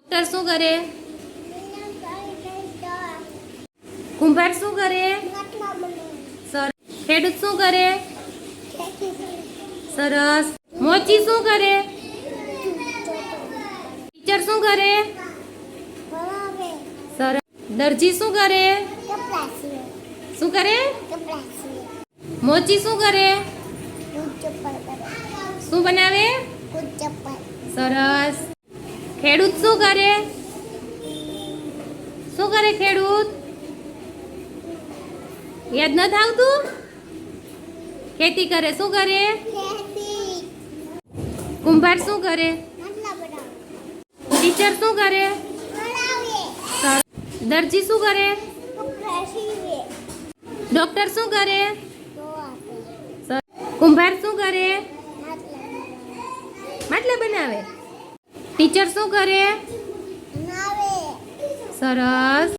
Doctor શું કરે? કુંભાર શું કરે? સર ખેડૂત શું કરે? સરસ. મોચી શું કરે? ટીચર શું કરે? સરસ. દરજી શું કરે? શું કરે? મોચી શું કરે? શું બનાવે? સરસ. ખેડૂત શું કરે? શું કરે ખેડૂત? યાદ નથી આવતું? ખેતી કરે. શું કરે? કુંભાર શું કરે? ટીચર શું કરે? સરસ. દરજી શું કરે? ડોક્ટર શું કરે? સરસ. કુંભાર શું કરે? માટલા બનાવે. ટીચર શું કરે? સરસ.